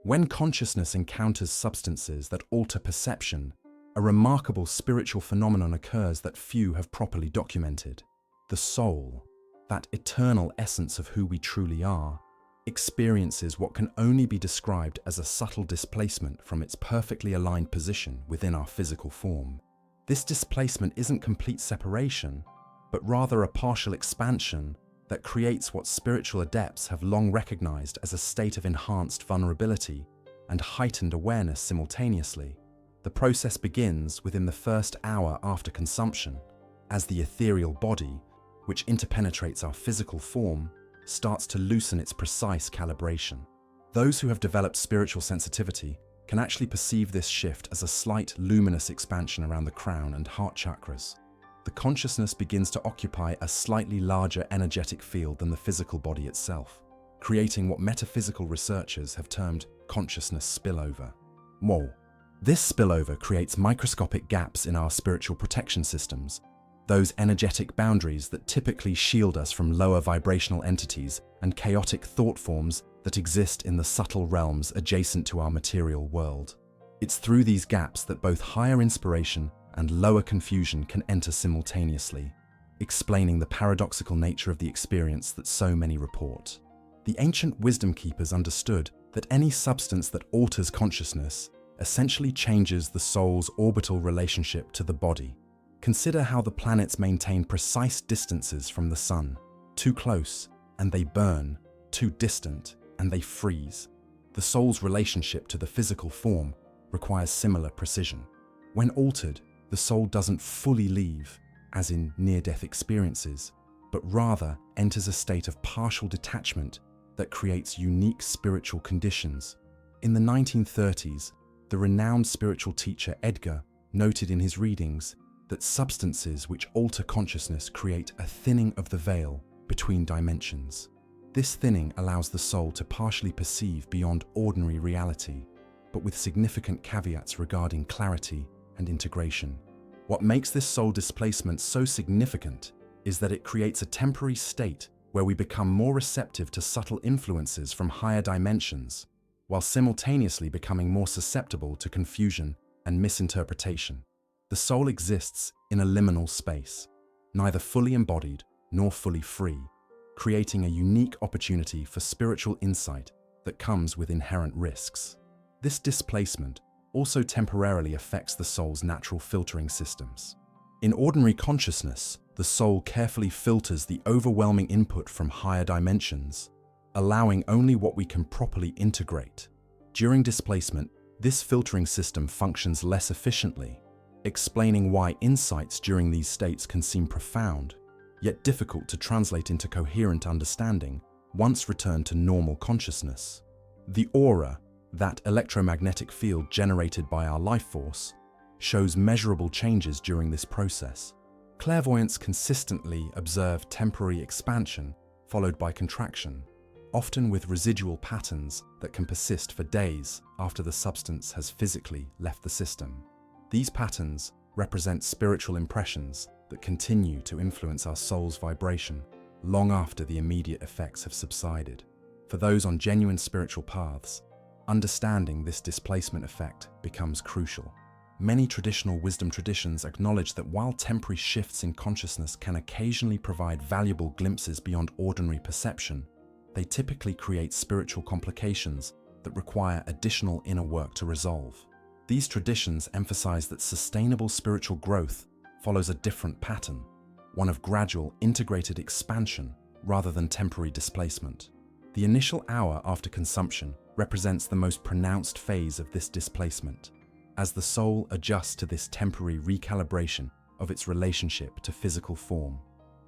When consciousness encounters substances that alter perception, a remarkable spiritual phenomenon occurs that few have properly documented. The soul, that eternal essence of who we truly are, experiences what can only be described as a subtle displacement from its perfectly aligned position within our physical form. This displacement isn't complete separation, but rather a partial expansion that creates what spiritual adepts have long recognized as a state of enhanced vulnerability and heightened awareness simultaneously. The process begins within the first hour after consumption, as the ethereal body, which interpenetrates our physical form, starts to loosen its precise calibration. Those who have developed spiritual sensitivity can actually perceive this shift as a slight luminous expansion around the crown and heart chakras. The consciousness begins to occupy a slightly larger energetic field than the physical body itself, creating what metaphysical researchers have termed consciousness spillover. Whoa. This spillover creates microscopic gaps in our spiritual protection systems, those energetic boundaries that typically shield us from lower vibrational entities and chaotic thought forms that exist in the subtle realms adjacent to our material world. It's through these gaps that both higher inspiration and lower confusion can enter simultaneously, explaining the paradoxical nature of the experience that so many report. The ancient wisdom keepers understood that any substance that alters consciousness essentially changes the soul's orbital relationship to the body. Consider how the planets maintain precise distances from the sun. Too close, and they burn. Too distant, and they freeze. The soul's relationship to the physical form requires similar precision. When altered, the soul doesn't fully leave, as in near-death experiences, but rather enters a state of partial detachment that creates unique spiritual conditions. In the 1930s, the renowned spiritual teacher Edgar noted in his readings that substances which alter consciousness create a thinning of the veil between dimensions. This thinning allows the soul to partially perceive beyond ordinary reality, but with significant caveats regarding clarity and integration. What makes this soul displacement so significant is that it creates a temporary state where we become more receptive to subtle influences from higher dimensions, while simultaneously becoming more susceptible to confusion and misinterpretation. The soul exists in a liminal space, neither fully embodied nor fully free, creating a unique opportunity for spiritual insight that comes with inherent risks. This displacement also temporarily affects the soul's natural filtering systems. In ordinary consciousness, the soul carefully filters the overwhelming input from higher dimensions, allowing only what we can properly integrate. During displacement, this filtering system functions less efficiently, explaining why insights during these states can seem profound, yet difficult to translate into coherent understanding once returned to normal consciousness. The aura, that electromagnetic field generated by our life force, shows measurable changes during this process. Clairvoyants consistently observe temporary expansion followed by contraction, often with residual patterns that can persist for days after the substance has physically left the system. These patterns represent spiritual impressions that continue to influence our soul's vibration long after the immediate effects have subsided. For those on genuine spiritual paths, understanding this displacement effect becomes crucial. Many traditional wisdom traditions acknowledge that while temporary shifts in consciousness can occasionally provide valuable glimpses beyond ordinary perception, they typically create spiritual complications that require additional inner work to resolve. These traditions emphasize that sustainable spiritual growth follows a different pattern, one of gradual, integrated expansion rather than temporary displacement. The initial hour after consumption represents the most pronounced phase of this displacement, as the soul adjusts to this temporary recalibration of its relationship to physical form.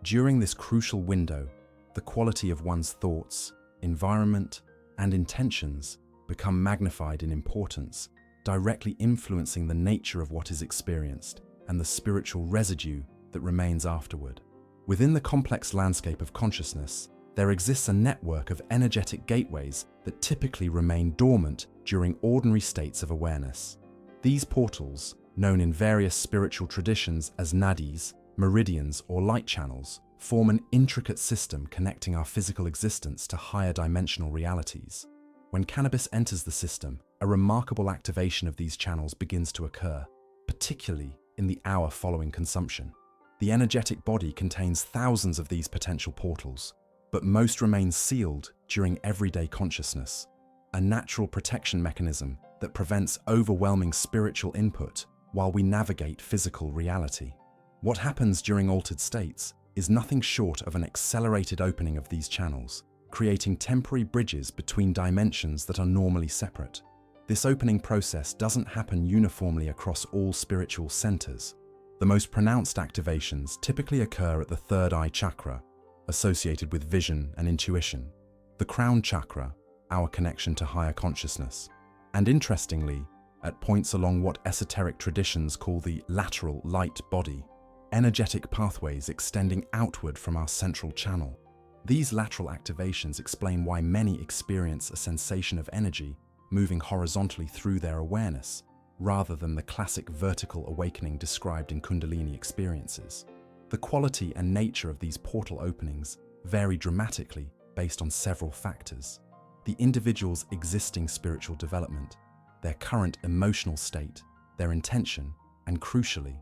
During this crucial window, the quality of one's thoughts, environment, and intentions become magnified in importance, directly influencing the nature of what is experienced and the spiritual residue that remains afterward. Within the complex landscape of consciousness, there exists a network of energetic gateways that typically remain dormant during ordinary states of awareness. These portals, known in various spiritual traditions as nadis, meridians, or light channels, form an intricate system connecting our physical existence to higher dimensional realities. When cannabis enters the system, a remarkable activation of these channels begins to occur, particularly in the hour following consumption. The energetic body contains thousands of these potential portals, but most remain sealed during everyday consciousness, a natural protection mechanism that prevents overwhelming spiritual input while we navigate physical reality. What happens during altered states is nothing short of an accelerated opening of these channels, creating temporary bridges between dimensions that are normally separate. This opening process doesn't happen uniformly across all spiritual centers. The most pronounced activations typically occur at the third eye chakra, associated with vision and intuition, the crown chakra, our connection to higher consciousness, and interestingly, at points along what esoteric traditions call the lateral light body, energetic pathways extending outward from our central channel. These lateral activations explain why many experience a sensation of energy moving horizontally through their awareness, rather than the classic vertical awakening described in Kundalini experiences. The quality and nature of these portal openings vary dramatically based on several factors: the individual's existing spiritual development, their current emotional state, their intention, and crucially,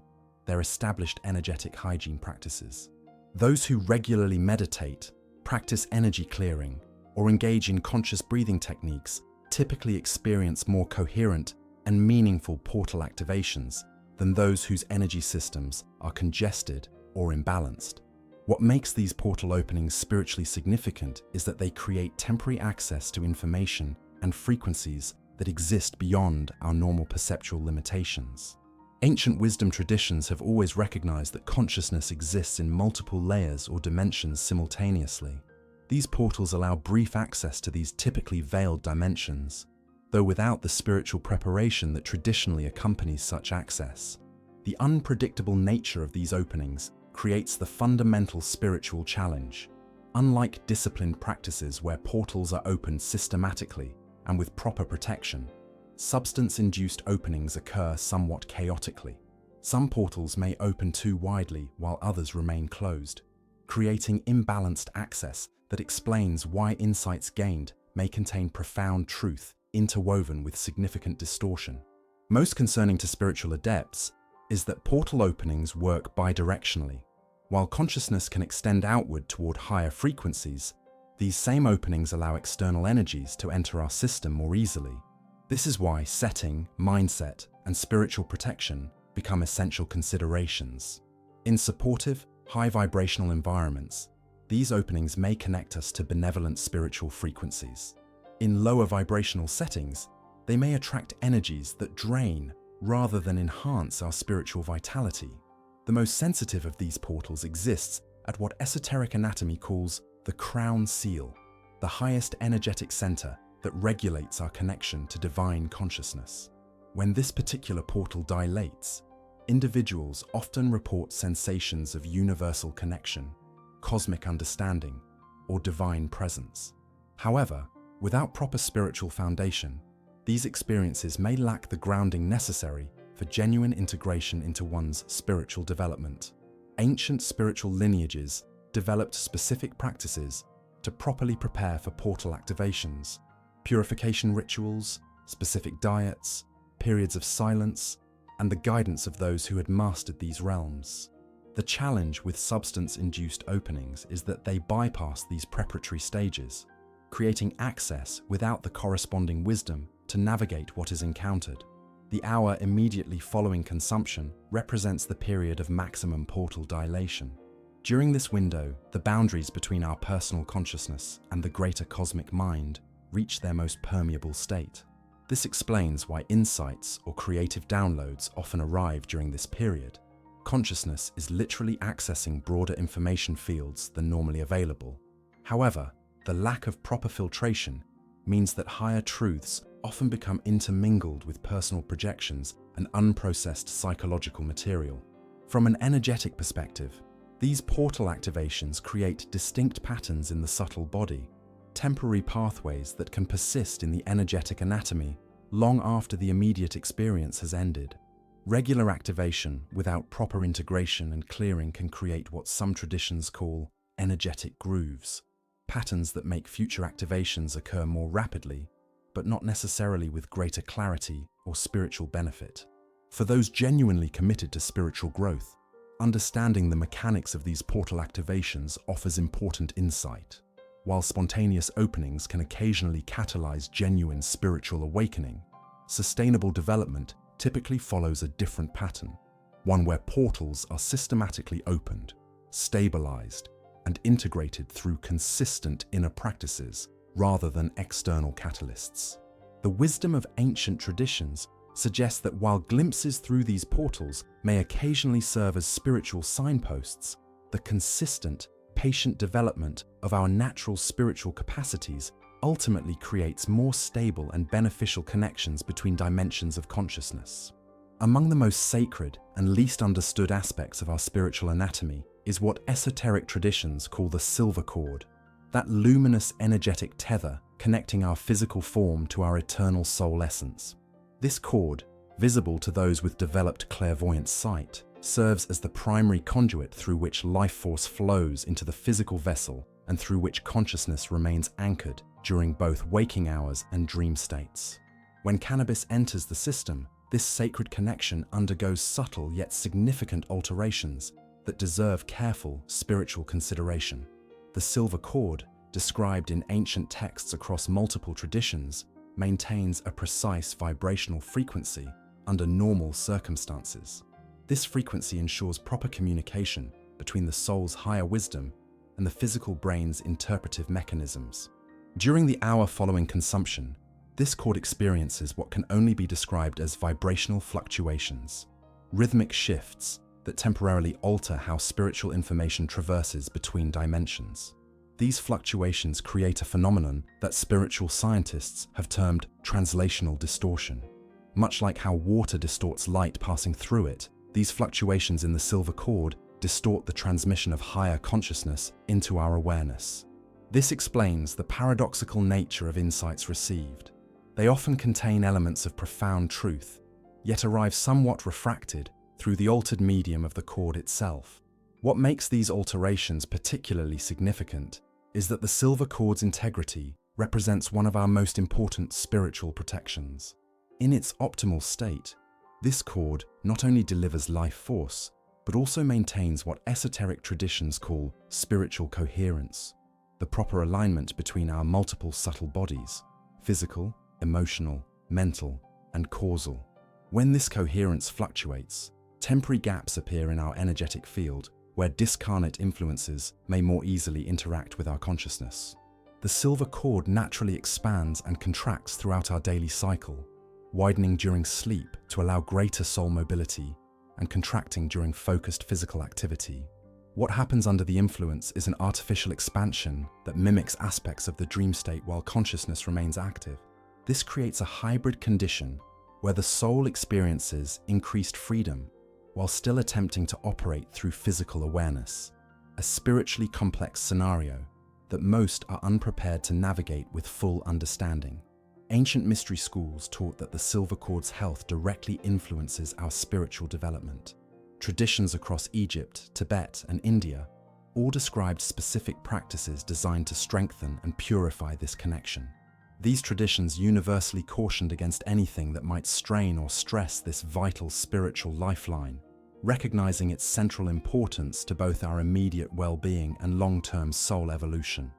their established energetic hygiene practices. Those who regularly meditate, practice energy clearing, or engage in conscious breathing techniques typically experience more coherent and meaningful portal activations than those whose energy systems are congested or imbalanced. What makes these portal openings spiritually significant is that they create temporary access to information and frequencies that exist beyond our normal perceptual limitations. Ancient wisdom traditions have always recognized that consciousness exists in multiple layers or dimensions simultaneously. These portals allow brief access to these typically veiled dimensions, though without the spiritual preparation that traditionally accompanies such access. The unpredictable nature of these openings creates the fundamental spiritual challenge. Unlike disciplined practices where portals are opened systematically and with proper protection, substance-induced openings occur somewhat chaotically. Some portals may open too widely while others remain closed, creating imbalanced access that explains why insights gained may contain profound truth interwoven with significant distortion. Most concerning to spiritual adepts is that portal openings work bidirectionally. While consciousness can extend outward toward higher frequencies, these same openings allow external energies to enter our system more easily. This is why setting, mindset, and spiritual protection become essential considerations. In supportive, high-vibrational environments, these openings may connect us to benevolent spiritual frequencies. In lower vibrational settings, they may attract energies that drain rather than enhance our spiritual vitality. The most sensitive of these portals exists at what esoteric anatomy calls the crown seal, the highest energetic center that regulates our connection to divine consciousness. When this particular portal dilates, individuals often report sensations of universal connection, cosmic understanding, or divine presence. However, without proper spiritual foundation, these experiences may lack the grounding necessary for genuine integration into one's spiritual development. Ancient spiritual lineages developed specific practices to properly prepare for portal activations: purification rituals, specific diets, periods of silence, and the guidance of those who had mastered these realms. The challenge with substance-induced openings is that they bypass these preparatory stages, creating access without the corresponding wisdom to navigate what is encountered. The hour immediately following consumption represents the period of maximum portal dilation. During this window, the boundaries between our personal consciousness and the greater cosmic mind reach their most permeable state. This explains why insights or creative downloads often arrive during this period. Consciousness is literally accessing broader information fields than normally available. However, the lack of proper filtration means that higher truths often become intermingled with personal projections and unprocessed psychological material. From an energetic perspective, these portal activations create distinct patterns in the subtle body, temporary pathways that can persist in the energetic anatomy long after the immediate experience has ended. Regular activation without proper integration and clearing can create what some traditions call energetic grooves, patterns that make future activations occur more rapidly but not necessarily with greater clarity or spiritual benefit. For those genuinely committed to spiritual growth, understanding the mechanics of these portal activations offers important insight. While spontaneous openings can occasionally catalyze genuine spiritual awakening, sustainable development typically follows a different pattern, one where portals are systematically opened, stabilized, and integrated through consistent inner practices rather than external catalysts. The wisdom of ancient traditions suggests that while glimpses through these portals may occasionally serve as spiritual signposts, the consistent, patient development of our natural spiritual capacities ultimately creates more stable and beneficial connections between dimensions of consciousness. Among the most sacred and least understood aspects of our spiritual anatomy is what esoteric traditions call the silver cord, that luminous energetic tether connecting our physical form to our eternal soul essence. This cord, visible to those with developed clairvoyant sight, serves as the primary conduit through which life force flows into the physical vessel and through which consciousness remains anchored during both waking hours and dream states. When cannabis enters the system, this sacred connection undergoes subtle yet significant alterations that deserve careful spiritual consideration. The silver cord, described in ancient texts across multiple traditions, maintains a precise vibrational frequency under normal circumstances. This frequency ensures proper communication between the soul's higher wisdom and the physical brain's interpretive mechanisms. During the hour following consumption, this cord experiences what can only be described as vibrational fluctuations, rhythmic shifts that temporarily alter how spiritual information traverses between dimensions. These fluctuations create a phenomenon that spiritual scientists have termed translational distortion. Much like how water distorts light passing through it, these fluctuations in the silver cord distort the transmission of higher consciousness into our awareness. This explains the paradoxical nature of insights received. They often contain elements of profound truth, yet arrive somewhat refracted through the altered medium of the cord itself. What makes these alterations particularly significant is that the silver cord's integrity represents one of our most important spiritual protections. In its optimal state, this cord not only delivers life force, but also maintains what esoteric traditions call spiritual coherence, the proper alignment between our multiple subtle bodies, physical, emotional, mental, and causal. When this coherence fluctuates, temporary gaps appear in our energetic field where discarnate influences may more easily interact with our consciousness. The silver cord naturally expands and contracts throughout our daily cycle, widening during sleep to allow greater soul mobility and contracting during focused physical activity. What happens under the influence is an artificial expansion that mimics aspects of the dream state while consciousness remains active. This creates a hybrid condition where the soul experiences increased freedom while still attempting to operate through physical awareness, a spiritually complex scenario that most are unprepared to navigate with full understanding. Ancient mystery schools taught that the silver cord's health directly influences our spiritual development. Traditions across Egypt, Tibet, and India all described specific practices designed to strengthen and purify this connection. These traditions universally cautioned against anything that might strain or stress this vital spiritual lifeline, recognizing its central importance to both our immediate well-being and long-term soul evolution.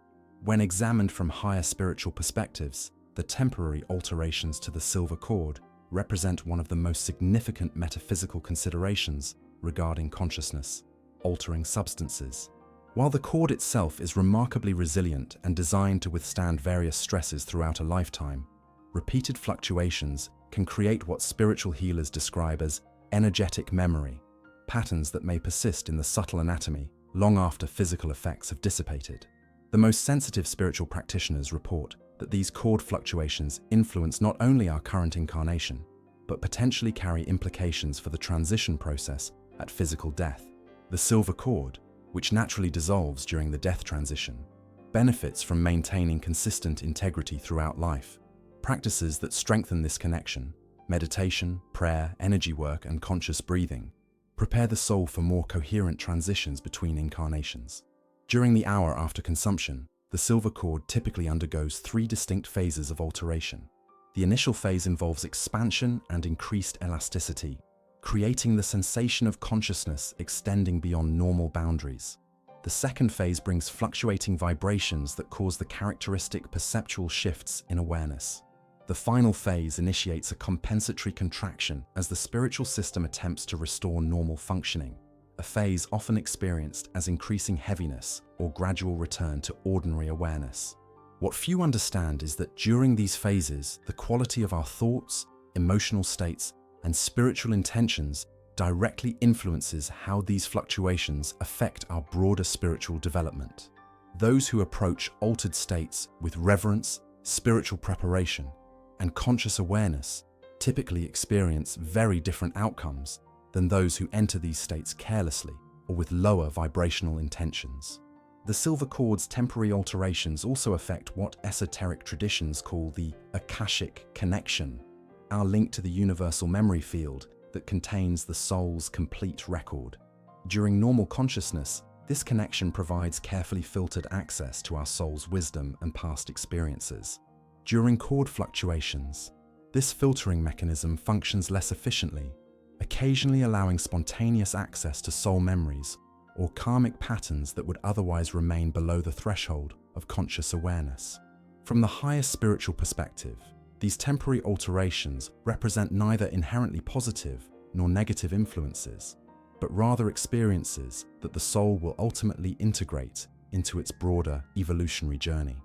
When examined from higher spiritual perspectives, the temporary alterations to the silver cord represent one of the most significant metaphysical considerations regarding consciousness, altering substances. While the cord itself is remarkably resilient and designed to withstand various stresses throughout a lifetime, repeated fluctuations can create what spiritual healers describe as energetic memory, patterns that may persist in the subtle anatomy long after physical effects have dissipated. The most sensitive spiritual practitioners report that these cord fluctuations influence not only our current incarnation, but potentially carry implications for the transition process at physical death. The silver cord, which naturally dissolves during the death transition, benefits from maintaining consistent integrity throughout life. Practices that strengthen this connection, meditation, prayer, energy work, and conscious breathing, prepare the soul for more coherent transitions between incarnations. During the hour after consumption, the silver cord typically undergoes 3 distinct phases of alteration. The initial phase involves expansion and increased elasticity, creating the sensation of consciousness extending beyond normal boundaries. The second phase brings fluctuating vibrations that cause the characteristic perceptual shifts in awareness. The final phase initiates a compensatory contraction as the spiritual system attempts to restore normal functioning, a phase often experienced as increasing heaviness or gradual return to ordinary awareness. What few understand is that during these phases, the quality of our thoughts, emotional states, and spiritual intentions directly influences how these fluctuations affect our broader spiritual development. Those who approach altered states with reverence, spiritual preparation, and conscious awareness typically experience very different outcomes than those who enter these states carelessly or with lower vibrational intentions. The silver cord's temporary alterations also affect what esoteric traditions call the Akashic connection, our link to the universal memory field that contains the soul's complete record. During normal consciousness, this connection provides carefully filtered access to our soul's wisdom and past experiences. During cord fluctuations, this filtering mechanism functions less efficiently, occasionally allowing spontaneous access to soul memories or karmic patterns that would otherwise remain below the threshold of conscious awareness. From the highest spiritual perspective, these temporary alterations represent neither inherently positive nor negative influences, but rather experiences that the soul will ultimately integrate into its broader evolutionary journey.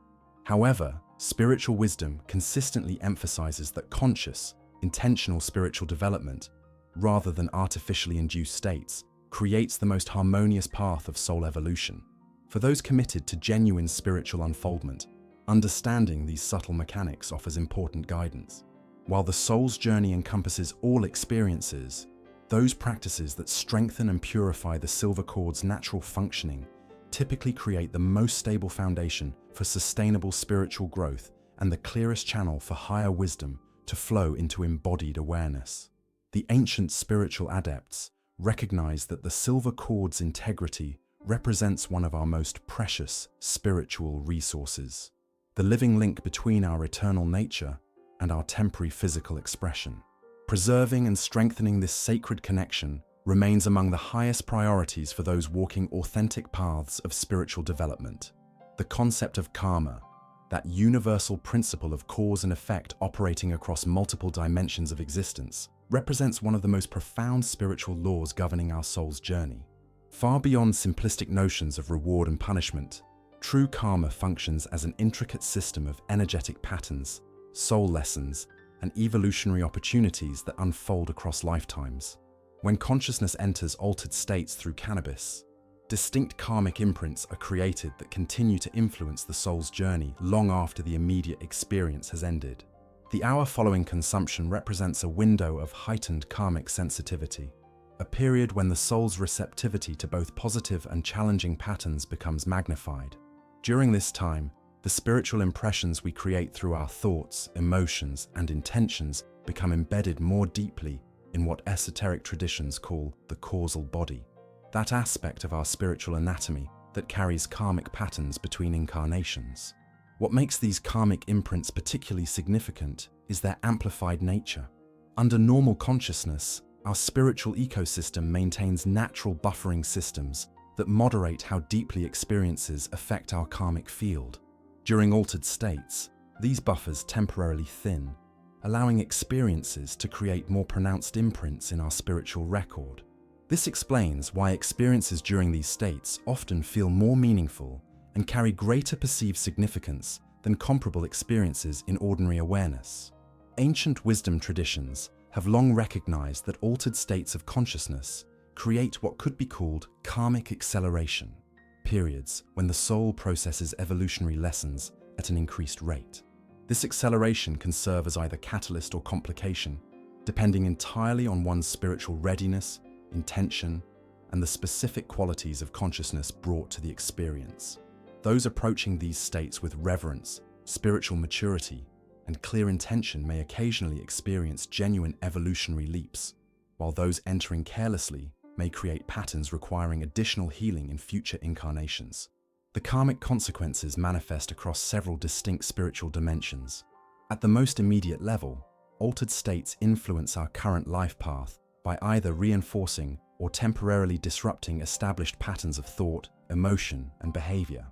However, spiritual wisdom consistently emphasizes that conscious, intentional spiritual development, rather than artificially induced states, creates the most harmonious path of soul evolution. For those committed to genuine spiritual unfoldment, understanding these subtle mechanics offers important guidance. While the soul's journey encompasses all experiences, those practices that strengthen and purify the silver cord's natural functioning typically create the most stable foundation for sustainable spiritual growth and the clearest channel for higher wisdom to flow into embodied awareness. The ancient spiritual adepts recognize that the silver cord's integrity represents one of our most precious spiritual resources, the living link between our eternal nature and our temporary physical expression. Preserving and strengthening this sacred connection remains among the highest priorities for those walking authentic paths of spiritual development. The concept of karma, that universal principle of cause and effect operating across multiple dimensions of existence, represents one of the most profound spiritual laws governing our soul's journey. Far beyond simplistic notions of reward and punishment, true karma functions as an intricate system of energetic patterns, soul lessons, and evolutionary opportunities that unfold across lifetimes. When consciousness enters altered states through cannabis, distinct karmic imprints are created that continue to influence the soul's journey long after the immediate experience has ended. The hour following consumption represents a window of heightened karmic sensitivity, a period when the soul's receptivity to both positive and challenging patterns becomes magnified. During this time, the spiritual impressions we create through our thoughts, emotions, and intentions become embedded more deeply in what esoteric traditions call the causal body, that aspect of our spiritual anatomy that carries karmic patterns between incarnations. What makes these karmic imprints particularly significant is their amplified nature. Under normal consciousness, our spiritual ecosystem maintains natural buffering systems that moderate how deeply experiences affect our karmic field. During altered states, these buffers temporarily thin, allowing experiences to create more pronounced imprints in our spiritual record. This explains why experiences during these states often feel more meaningful and carry greater perceived significance than comparable experiences in ordinary awareness. Ancient wisdom traditions have long recognized that altered states of consciousness create what could be called karmic acceleration, periods when the soul processes evolutionary lessons at an increased rate. This acceleration can serve as either catalyst or complication, depending entirely on one's spiritual readiness, intention, and the specific qualities of consciousness brought to the experience. Those approaching these states with reverence, spiritual maturity, and clear intention may occasionally experience genuine evolutionary leaps, while those entering carelessly may create patterns requiring additional healing in future incarnations. The karmic consequences manifest across several distinct spiritual dimensions. At the most immediate level, altered states influence our current life path by either reinforcing or temporarily disrupting established patterns of thought, emotion, and behavior.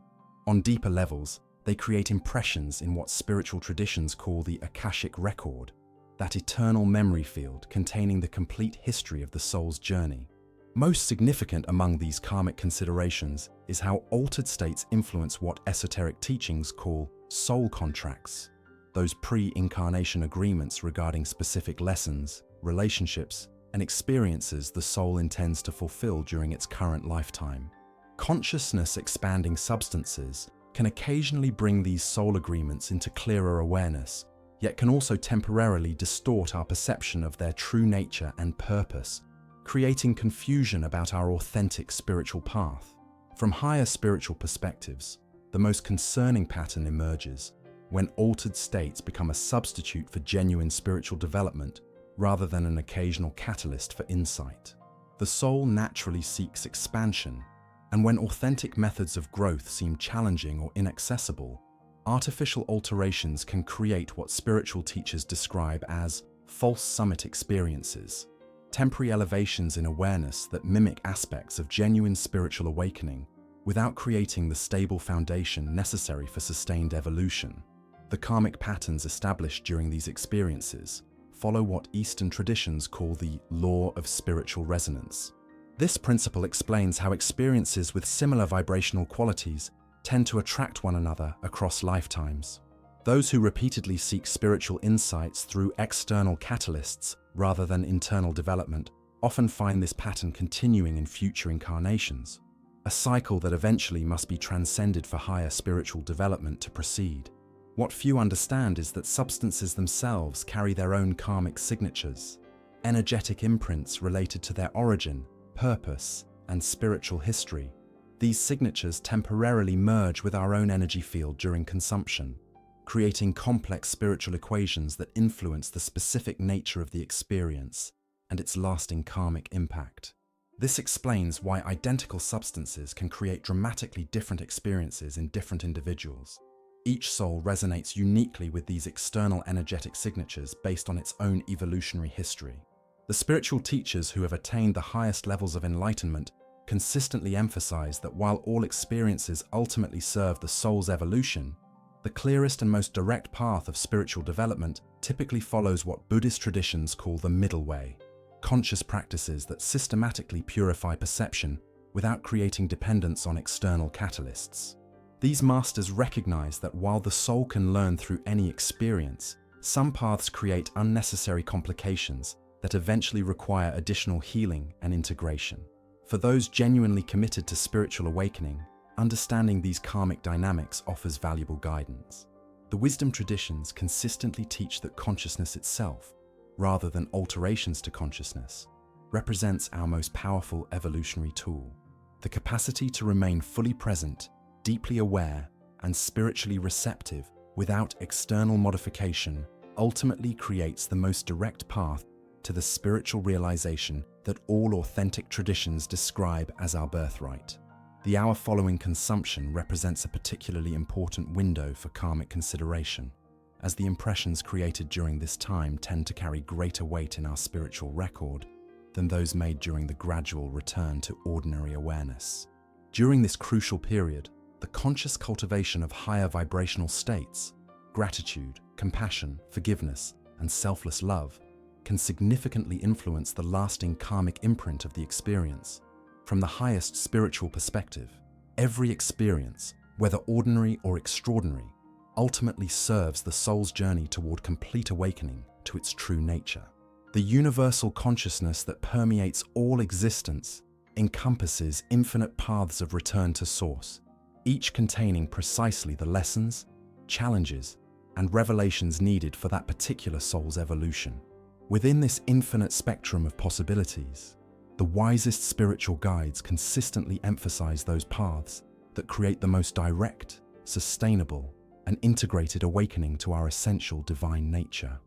On deeper levels, they create impressions in what spiritual traditions call the Akashic record, that eternal memory field containing the complete history of the soul's journey. Most significant among these karmic considerations is how altered states influence what esoteric teachings call soul contracts, those pre-incarnation agreements regarding specific lessons, relationships, and experiences the soul intends to fulfill during its current lifetime. Consciousness-expanding substances can occasionally bring these soul agreements into clearer awareness, yet can also temporarily distort our perception of their true nature and purpose, creating confusion about our authentic spiritual path. From higher spiritual perspectives, the most concerning pattern emerges when altered states become a substitute for genuine spiritual development rather than an occasional catalyst for insight. The soul naturally seeks expansion, and when authentic methods of growth seem challenging or inaccessible, artificial alterations can create what spiritual teachers describe as false summit experiences, temporary elevations in awareness that mimic aspects of genuine spiritual awakening without creating the stable foundation necessary for sustained evolution. The karmic patterns established during these experiences follow what Eastern traditions call the law of spiritual resonance. This principle explains how experiences with similar vibrational qualities tend to attract one another across lifetimes. Those who repeatedly seek spiritual insights through external catalysts rather than internal development often find this pattern continuing in future incarnations, a cycle that eventually must be transcended for higher spiritual development to proceed. What few understand is that substances themselves carry their own karmic signatures, energetic imprints related to their origin, purpose, and spiritual history. These signatures temporarily merge with our own energy field during consumption, creating complex spiritual equations that influence the specific nature of the experience and its lasting karmic impact. This explains why identical substances can create dramatically different experiences in different individuals. Each soul resonates uniquely with these external energetic signatures based on its own evolutionary history. The spiritual teachers who have attained the highest levels of enlightenment consistently emphasize that while all experiences ultimately serve the soul's evolution, the clearest and most direct path of spiritual development typically follows what Buddhist traditions call the middle way, conscious practices that systematically purify perception without creating dependence on external catalysts. These masters recognize that while the soul can learn through any experience, some paths create unnecessary complications that eventually require additional healing and integration. For those genuinely committed to spiritual awakening, understanding these karmic dynamics offers valuable guidance. The wisdom traditions consistently teach that consciousness itself, rather than alterations to consciousness, represents our most powerful evolutionary tool. The capacity to remain fully present, deeply aware, and spiritually receptive without external modification ultimately creates the most direct path to the spiritual realization that all authentic traditions describe as our birthright. The hour following consumption represents a particularly important window for karmic consideration, as the impressions created during this time tend to carry greater weight in our spiritual record than those made during the gradual return to ordinary awareness. During this crucial period, the conscious cultivation of higher vibrational states, gratitude, compassion, forgiveness, and selfless love, can significantly influence the lasting karmic imprint of the experience. From the highest spiritual perspective, every experience, whether ordinary or extraordinary, ultimately serves the soul's journey toward complete awakening to its true nature. The universal consciousness that permeates all existence encompasses infinite paths of return to source, each containing precisely the lessons, challenges, and revelations needed for that particular soul's evolution. Within this infinite spectrum of possibilities, the wisest spiritual guides consistently emphasize those paths that create the most direct, sustainable, and integrated awakening to our essential divine nature.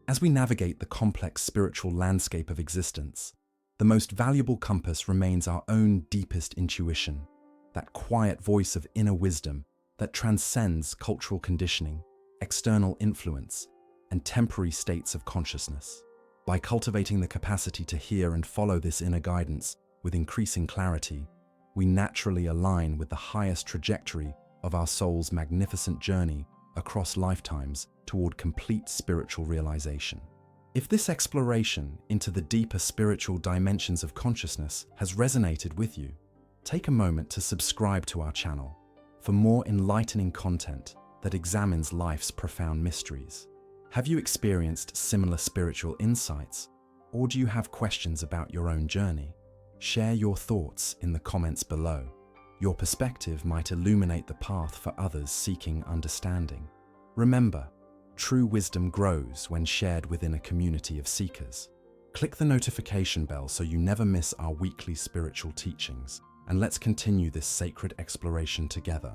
As we navigate the complex spiritual landscape of existence, the most valuable compass remains our own deepest intuition, that quiet voice of inner wisdom that transcends cultural conditioning, external influence, and temporary states of consciousness. By cultivating the capacity to hear and follow this inner guidance with increasing clarity, we naturally align with the highest trajectory of our soul's magnificent journey across lifetimes toward complete spiritual realization. If this exploration into the deeper spiritual dimensions of consciousness has resonated with you, take a moment to subscribe to our channel for more enlightening content that examines life's profound mysteries. Have you experienced similar spiritual insights, or do you have questions about your own journey? Share your thoughts in the comments below. Your perspective might illuminate the path for others seeking understanding. Remember, true wisdom grows when shared within a community of seekers. Click the notification bell so you never miss our weekly spiritual teachings, and let's continue this sacred exploration together.